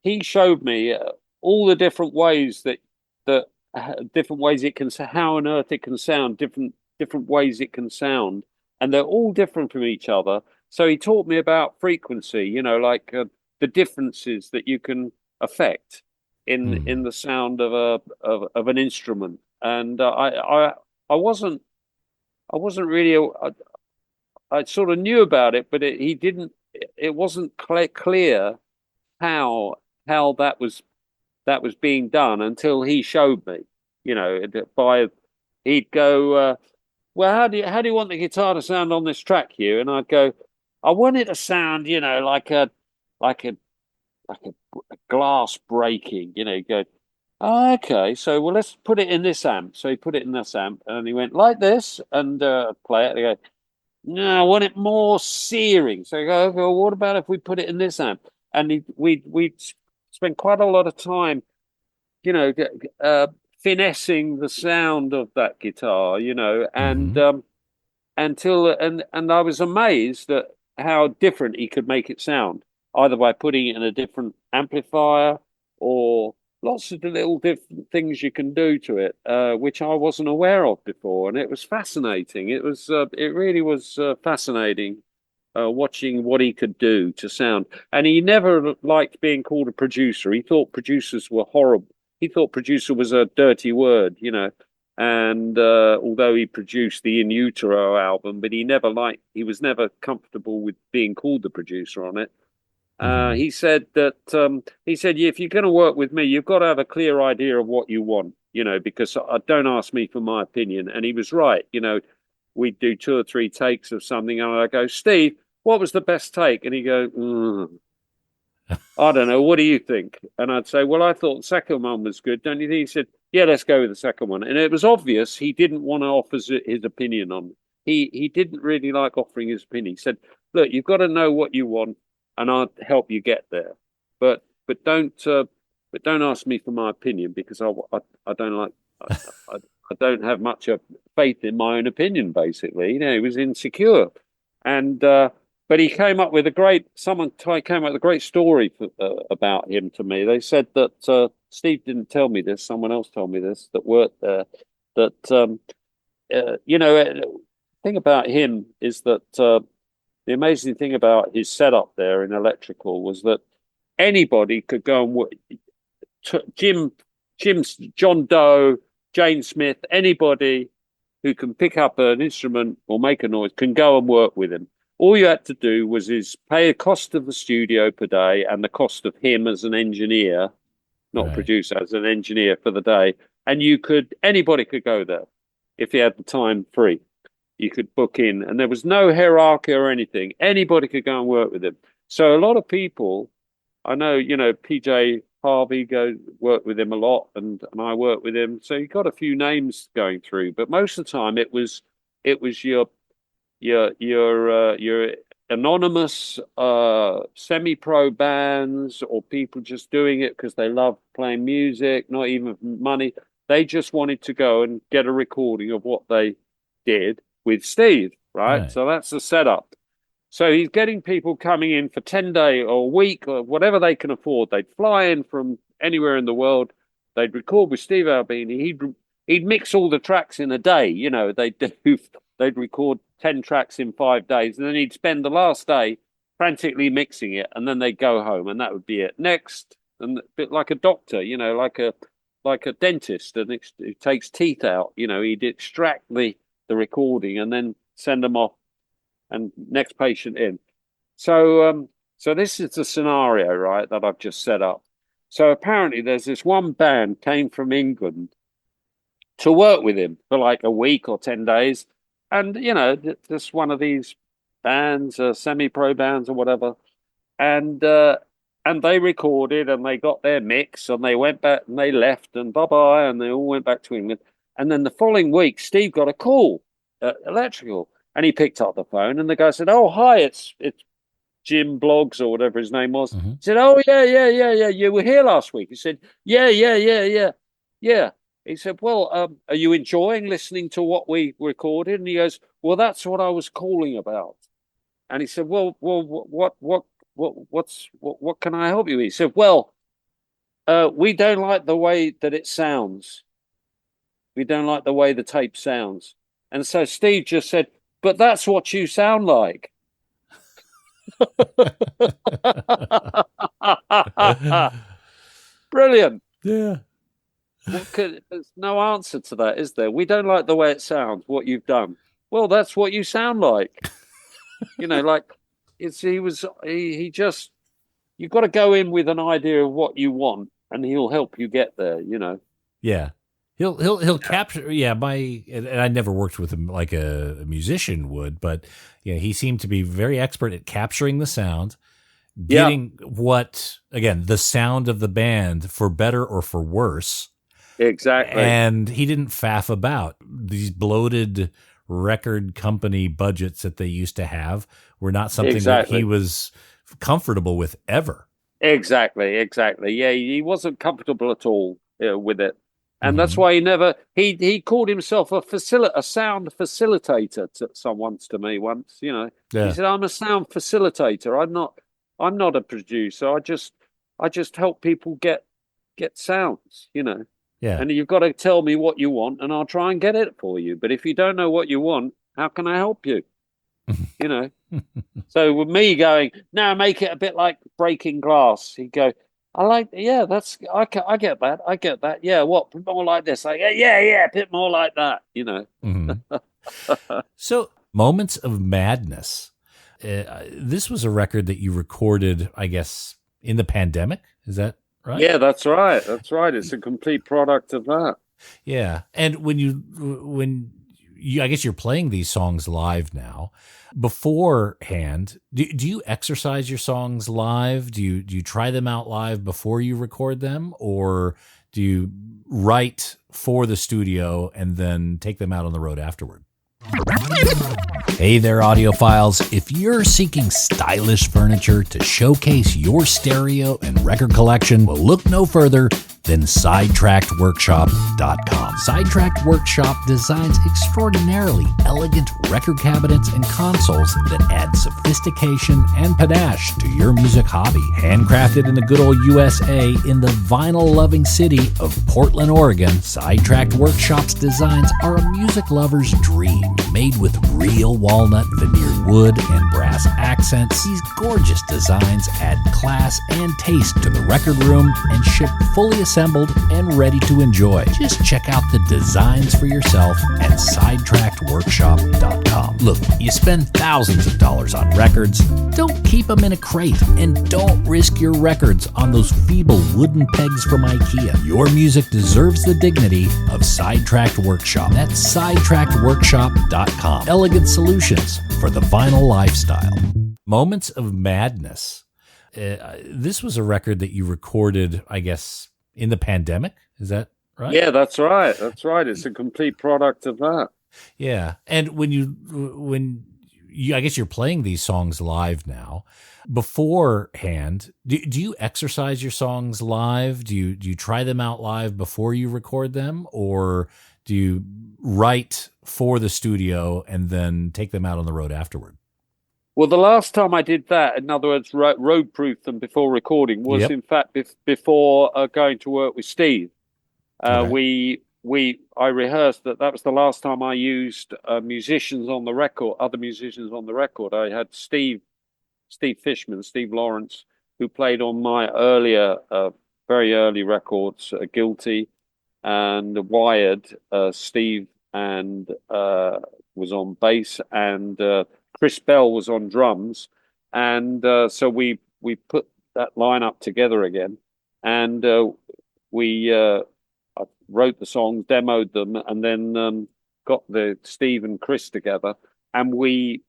he showed me all the different ways that different ways it can, how on earth it can sound, different ways it can sound, and they're all different from each other. So he taught me about frequency, like the differences that you can affect in the sound of of an instrument. And I wasn't really I sort of knew about it, but he didn't. It wasn't clear how that was being done until he showed me. By he'd go, well, how do you want the guitar to sound on this track, Hugh? And I'd go, I want it to sound, like a glass breaking. You go, oh, okay, so well, let's put it in this amp. So he put it in this amp, and he went like this, and play it. And he go, no, I want it more searing. So I go, okay, well, what about if we put it in this amp? And we'd spend quite a lot of time, finessing the sound of that guitar, and and I was amazed at how different he could make it sound, either by putting it in a different amplifier or lots of little different things you can do to it, which I wasn't aware of before, and it was fascinating. It really was fascinating watching what he could do to sound. And he never liked being called a producer. He thought producers were horrible. He thought producer was a dirty word, And although he produced the In Utero album, but he was never comfortable with being called the producer on it. He said that yeah, if you're going to work with me, you've got to have a clear idea of what you want, because don't ask me for my opinion. And he was right. We'd do 2 or 3 takes of something, and I go, Steve, what was the best take? And he'd go, I don't know. What do you think? And I'd say, well, I thought the second one was good. Don't you think? He said, yeah, let's go with the second one. And it was obvious he didn't want to offer his opinion on it. He didn't really like offering his opinion. He said, look, you've got to know what you want, and I'll help you get there. But don't ask me for my opinion, because I don't like I don't have much faith in my own opinion. Basically, he was insecure, and but he came up with someone came up with a great story about him to me. They said that Steve didn't tell me this; someone else told me this that worked there. That the thing about him is that. The amazing thing about his setup there in electrical was that anybody could go and work. John Doe, Jane Smith, anybody who can pick up an instrument or make a noise can go and work with him. All you had to do was pay a cost of the studio per day and the cost of him as an engineer, not producer, as an engineer for the day. And anybody could go there if he had the time free. You could book in, and there was no hierarchy or anything. Anybody could go and work with him. So a lot of people, I know, PJ Harvey work with him a lot, and I work with him. So you got a few names going through, but most of the time it was your anonymous semi-pro bands, or people just doing it because they love playing music, not even money. They just wanted to go and get a recording of what they did with Steve, right? So that's the setup. So he's getting people coming in for 10 days or a week or whatever they can afford. They'd fly in from anywhere in the world. They'd record with Steve Albini. He'd mix all the tracks in a day. They'd record 10 tracks in 5 days, and then he'd spend the last day frantically mixing it, and then they'd go home, and that would be it. Next, and a bit like a doctor, like a dentist who takes teeth out. He'd extract the recording and then send them off, and next patient in. So this is the scenario, right, that I've just set up. So apparently there's this one band came from England to work with him for like a week or 10 days. And, just one of these bands, semi-pro bands or whatever. And they recorded, and they got their mix, and they went back, and they left, and bye-bye, and they all went back to England. And then the following week, Steve got a call at Electrical, and he picked up the phone, and the guy said, "Oh, hi, it's Jim Bloggs," or whatever his name was. He said, "Oh, yeah, you were here last week." He said, yeah. He said, "Well, are you enjoying listening to what we recorded?" And he goes, "Well, that's what I was calling about." And he said, "Well, what what can I help you with? He said, well, we don't like the way that it sounds. We don't like the way the tape sounds. And so Steve just said, but that's what you sound like. Brilliant. Yeah. There's no answer to that, is there? We don't like the way it sounds, what you've done. Well, that's what you sound like. Like he just, you've got to go in with an idea of what you want and he'll help you get there, Yeah. He'll capture. Yeah. And I never worked with him like a musician would, but he seemed to be very expert at capturing the sound, getting the sound of the band for better or for worse. Exactly. And he didn't faff about. These bloated record company budgets that they used to have were not something that he was comfortable with ever. Exactly. Yeah, he wasn't comfortable at all with it. And that's why he called himself a sound facilitator once to me once, He said, I'm a sound facilitator. I'm not a producer. I just help people get sounds, Yeah. And you've got to tell me what you want and I'll try and get it for you. But if you don't know what you want, how can I help you? So with me going, now make it a bit like breaking glass. He'd go, I get that. I get that. Yeah. What? Put more like this. Yeah. A bit more like that, So Moments of Madness. This was a record that you recorded, I guess, in the pandemic. Is that right? Yeah, that's right. It's a complete product of that. Yeah. And when you, I guess you're playing these songs live now. Beforehand, do you exercise your songs live? Do you try them out live before you record them, or do you write for the studio and then take them out on the road afterward? Hey there, audiophiles. If you're seeking stylish furniture to showcase your stereo and record collection, well, look no further than SidetrackedWorkshop.com. Sidetracked Workshop designs extraordinarily elegant record cabinets and consoles that add sophistication and panache to your music hobby. Handcrafted in the good old USA in the vinyl-loving city of Portland, Oregon, Sidetracked Workshop's designs are a music lover's dream. Made with real walnut veneered wood and brass accents, these gorgeous designs add class and taste to the record room and ship fully assembled and ready to enjoy. Just check out the designs for yourself at SidetrackedWorkshop.com. Look, you spend thousands of dollars on records. Don't keep them in a crate, and don't risk your records on those feeble wooden pegs from IKEA. Your music deserves the dignity of Sidetracked Workshop. That's SidetrackedWorkshop.com. Elegant solutions for the vinyl lifestyle. Moments of Madness. This was a record that you recorded, I guess, in the pandemic. Is that right? Yeah, that's right. It's a complete product of that. Yeah. And when you, I guess you're playing these songs live now. Beforehand, do you exercise your songs live? Do you try them out live before you record them, or do you write for the studio and then take them out on the road afterward? Well, the last time I did that, in other words, road-proofed them before recording, was in fact before going to work with Steve. I rehearsed that was the last time I used musicians on the record, other musicians on the record. I had Steve Fishman, Steve Lawrence, who played on my earlier, very early records, Guilty and Wired. Steve and was on bass, and Chris Bell was on drums, and so we put that lineup together again, and we wrote the songs, demoed them, and then got the Steve and Chris together, and we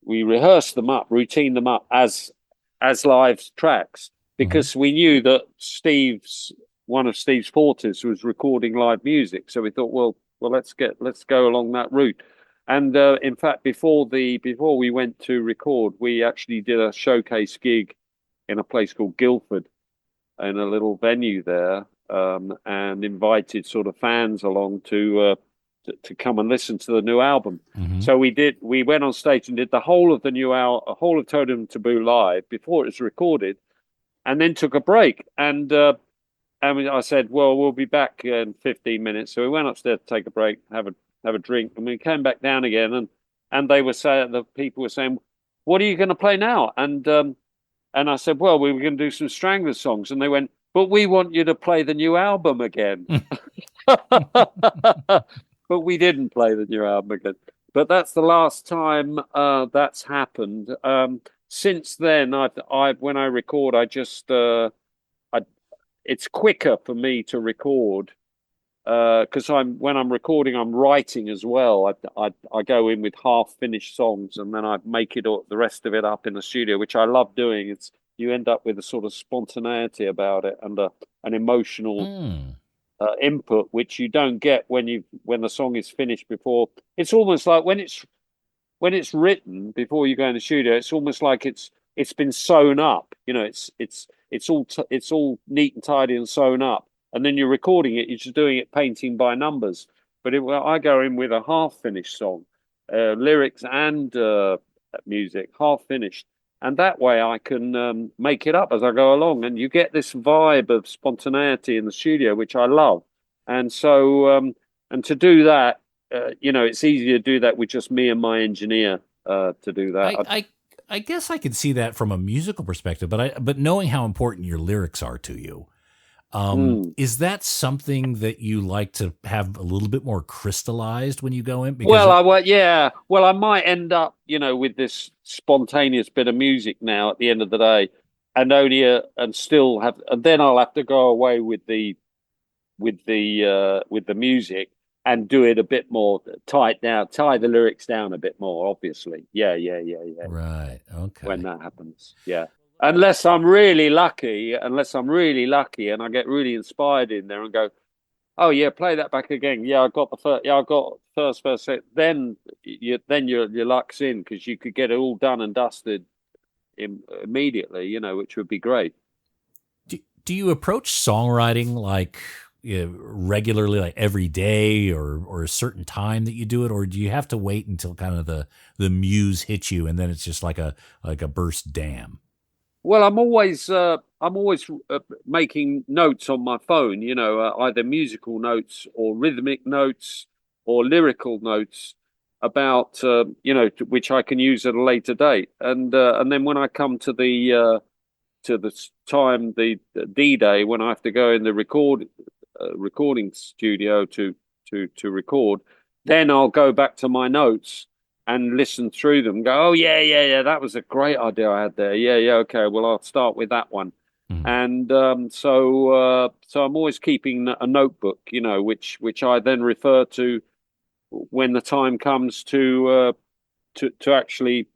rehearsed them up, routine them up as live tracks, because we knew that one of Steve's fortes was recording live music, so we thought, well, let's go along that route. And in fact, before we went to record, we actually did a showcase gig in a place called Guildford, in a little venue there, and invited sort of fans along to to come and listen to the new album. Mm-hmm. So we went on stage and did the whole of the new album, a whole of Totem Taboo live before it was recorded, and then took a break. And I said, well, we'll be back in 15 minutes. So we went upstairs to take a break, have a drink, and we came back down again. And they were saying, the people were saying, what are you going to play now? And I said, well, we were going to do some Stranglers songs. And they went, but we want you to play the new album again. But we didn't play the new album again. But that's the last time that's happened. Since then, when I record, I just it's quicker for me to record because when I'm recording, I'm writing as well. I go in with half finished songs and then I make the rest of it up in the studio, which I love doing. You end up with a sort of spontaneity about it and an emotional input, which you don't get when the song is finished before. It's almost like when it's written before you go in the studio. It's almost like it's been sewn up. It's all neat and tidy and sewn up. And then you're recording it. You're just doing it painting by numbers. But I go in with a half finished song, lyrics and music, half finished. And that way I can make it up as I go along. And you get this vibe of spontaneity in the studio, which I love. And so, and to do that, it's easier to do that with just me and my engineer to do that. I guess I could see that from a musical perspective, but knowing how important your lyrics are to you, is that something that you like to have a little bit more crystallized when you go in? Because I might end up, with this spontaneous bit of music now at the end of the day, and then I'll have to go away with the music and do it a bit more tie the lyrics down a bit more, obviously. Yeah. Right. Okay. When that happens. Yeah. Unless I'm really lucky and I get really inspired in there and go, oh yeah, play that back again. Yeah, I got first verse. Then your luck's in because you could get it all done and dusted immediately, which would be great. Do you approach songwriting like regularly, like every day or a certain time that you do it, or do you have to wait until kind of the muse hits you and then it's just like a burst dam? Well, I'm always making notes on my phone, either musical notes or rhythmic notes or lyrical notes about, which I can use at a later date. And then when I come to the time, the D-Day, when I have to go in the recording studio to record, then I'll go back to my notes and listen through them, go, oh, yeah, that was a great idea I had there. Yeah, okay, well, I'll start with that one. Mm-hmm. And so I'm always keeping a notebook, which I then refer to when the time comes to actually,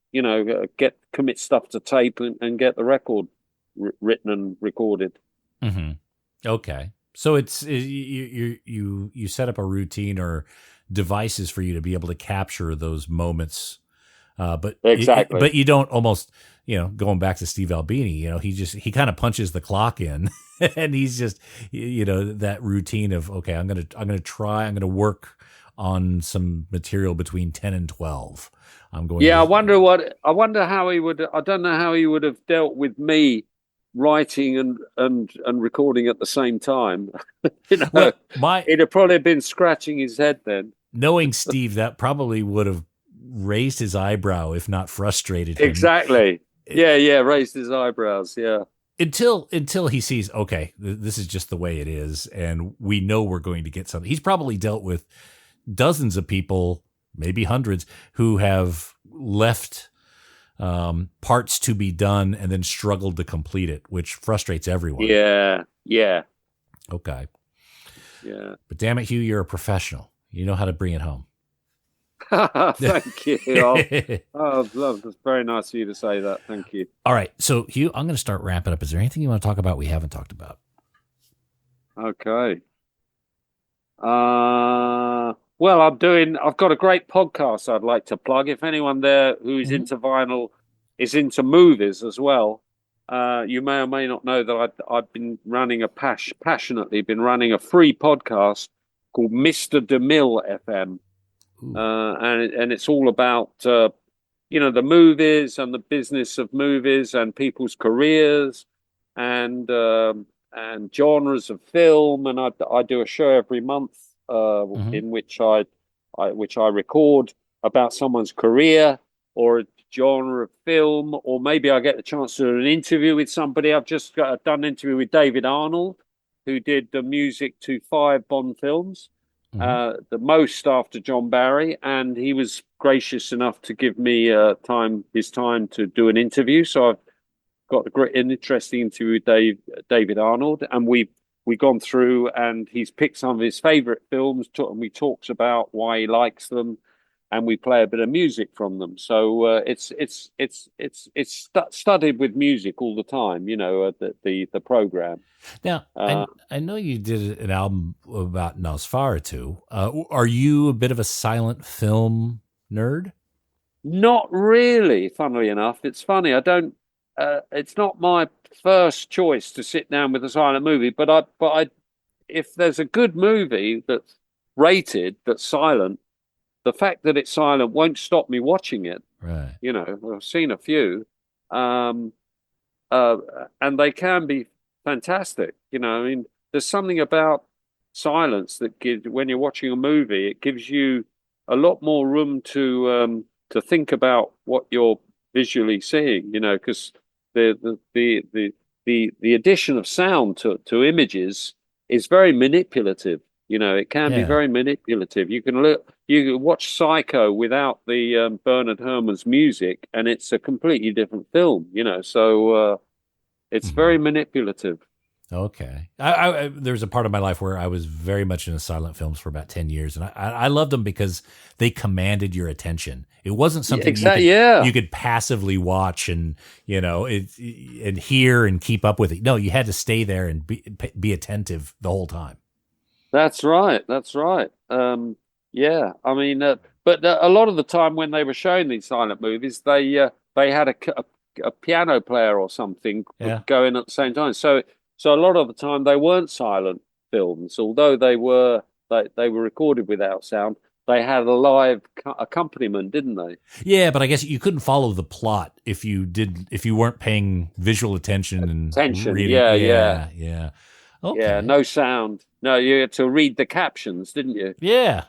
commit stuff to tape and get the record written and recorded. Mm-hmm. Okay. So it's you set up a routine or devices for you to be able to capture those moments, but exactly. But you don't almost, going back to Steve Albini, he kind of punches the clock in, and he's just, that routine of, okay, I'm gonna work on some material between 10 and 12. I'm going. Yeah, I wonder how he would. I don't know how he would have dealt with me writing and recording at the same time. Well, he'd have probably been scratching his head then. Knowing Steve, that probably would have raised his eyebrow, if not frustrated him. Exactly. Yeah, raised his eyebrows. Yeah. Until he sees, okay, this is just the way it is, and we know we're going to get something. He's probably dealt with dozens of people, maybe hundreds, who have left parts to be done and then struggled to complete it, which frustrates everyone. Yeah. Okay. Yeah. But damn it, Hugh, you're a professional. You know how to bring it home. Thank you. Oh, that's very nice of you to say that. Thank you. All right. So, Hugh, I'm going to start wrapping up. Is there anything you want to talk about we haven't talked about? Okay. Well, I've got a great podcast I'd like to plug. If anyone there who is into vinyl is into movies as well, you may or may not know that I've been running passionately been running a free podcast called Mr. DeMille FM. And it's all about, the movies and the business of movies and people's careers and genres of film. And I do a show every month in which I record about someone's career or a genre of film, or maybe I get the chance to do an interview with somebody. I've just done an interview with David Arnold, who did the music to 5 Bond films. The most after John Barry, and he was gracious enough to give me his time to do an interview. So I've got an interesting interview with David Arnold, and we've gone through, and he's picked some of his favorite films, and we talks about why he likes them, and we play a bit of music from them. So it's studied with music all the time, the program. Now, I know you did an album about Nosferatu. Are you a bit of a silent film nerd? Not really, funnily enough. It's funny. I don't. It's not my first choice to sit down with a silent movie, but if there's a good movie that's rated, that's silent, the fact that it's silent won't stop me watching it. Right. I've seen a few, and they can be fantastic. There's something about silence that when you're watching a movie, it gives you a lot more room to think about what you're visually seeing. Because the addition of sound to images is very manipulative. It can be very manipulative. You can watch Psycho without the Bernard Herrmann's music, and it's a completely different film. So it's very manipulative. Okay. I there was a part of my life where I was very much into silent films for about 10 years, and I loved them because they commanded your attention. It wasn't something you could passively watch and and hear and keep up with it. No, you had to stay there and be attentive the whole time. That's right. Yeah. I mean, but a lot of the time when they were showing these silent movies, they had a piano player or something going at the same time. So a lot of the time they weren't silent films, although they were recorded without sound. They had a live accompaniment, didn't they? Yeah, but I guess you couldn't follow the plot if you weren't paying visual attention and reading. Yeah. Okay. Yeah, no sound. No, you had to read the captions, didn't you? Yeah.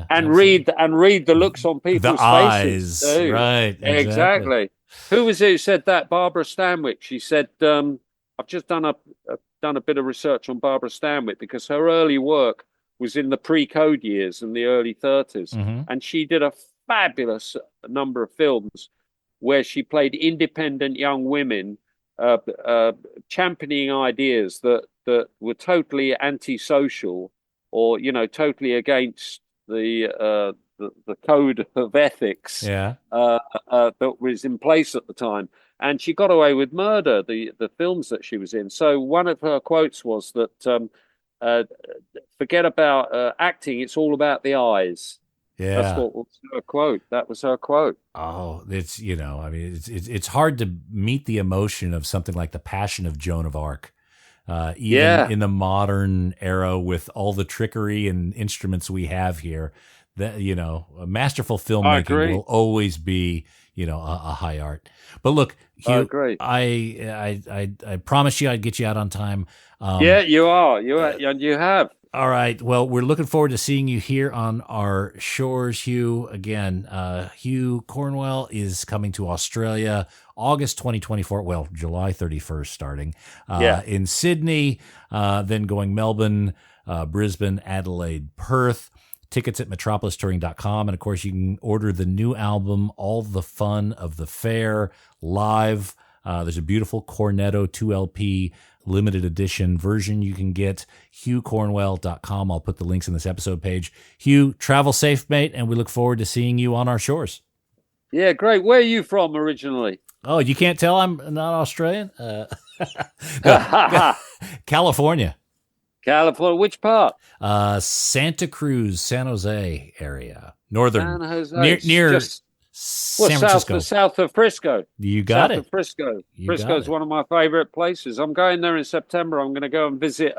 And read the looks on people's faces. The eyes, right? Exactly. Who was it who said that? Barbara Stanwyck. She said, "I've just done a bit of research on Barbara Stanwyck because her early work was in the pre-code years in the early 30s, and she did a fabulous number of films where she played independent young women, championing ideas that were totally antisocial or totally against the code of ethics that was in place at the time. And she got away with murder, the films that she was in. So one of her quotes was that forget about acting, it's all about the eyes. Yeah, that's what was her quote. That was her quote. Oh, it's I mean, it's hard to meet the emotion of something like The Passion of Joan of Arc. Even in the modern era, with all the trickery and instruments we have here, that a masterful filmmaking will always be a high art. But look, Hugh, I promised you I'd get you out on time. You are. You have. All right. Well, we're looking forward to seeing you here on our shores, Hugh. Again, Hugh Cornwell is coming to Australia August 2024. Well, July 31st starting in Sydney, then going Melbourne, Brisbane, Adelaide, Perth. Tickets at metropolistouring.com. And of course, you can order the new album, All the Fun of the Fair, live. There's a beautiful Cornetto 2LP limited edition version you can get. HughCornwell.com. I'll put the links in this episode page. Hugh, travel safe, mate, and we look forward to seeing you on our shores. Yeah, great. Where are you from originally? Oh, you can't tell I'm not Australian? California. California, which part? Santa Cruz, San Jose area. Northern. San Jose. Near San Francisco. South of Frisco. You got south it. Of Frisco. Frisco is one of my favorite places. I'm going there in September. I'm going to go and visit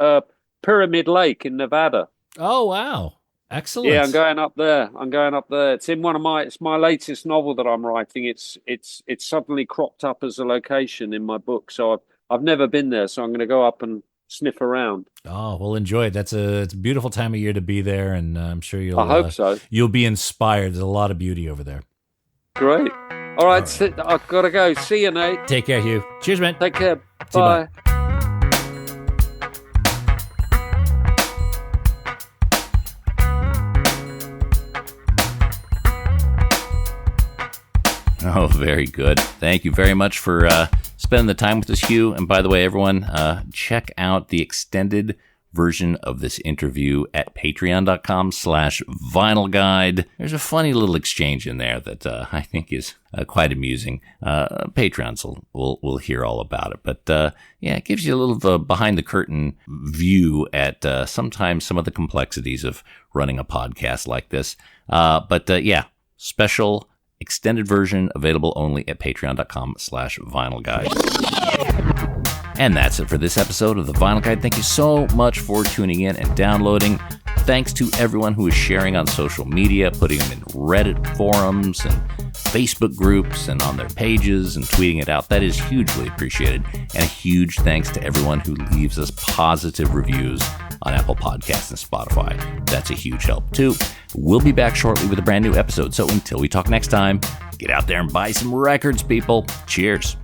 Pyramid Lake in Nevada. Oh, wow. Excellent. Yeah, I'm going up there. It's in it's my latest novel that I'm writing. It's suddenly cropped up as a location in my book. So I've never been there. So I'm going to go up and sniff around. Oh, well, enjoy it. It's a beautiful time of year to be there, and I'm sure I hope so. You'll be inspired. There's a lot of beauty over there. Great. All right. I've got to go. See you, Nate. Take care, Hugh. Cheers, man. Take care. See you, Bye. Oh, very good. Thank you very much for spending the time with us, Hugh. And by the way, everyone, check out the extended version of this interview at patreon.com/vinylguide. There's a funny little exchange in there that I think is quite amusing. Patrons will hear all about it. But yeah, it gives you a little behind the curtain view at sometimes some of the complexities of running a podcast like this. But yeah, special extended version available only at patreon.com/vinylguide. And that's it for this episode of the Vinyl Guide. Thank you so much for tuning in and downloading. Thanks to everyone who is sharing on social media, putting them in Reddit forums and Facebook groups and on their pages and tweeting it out. That is hugely appreciated. And a huge thanks to everyone who leaves us positive reviews on Apple Podcasts and Spotify. That's a huge help too. We'll be back shortly with a brand new episode. So until we talk next time, get out there and buy some records, people. Cheers.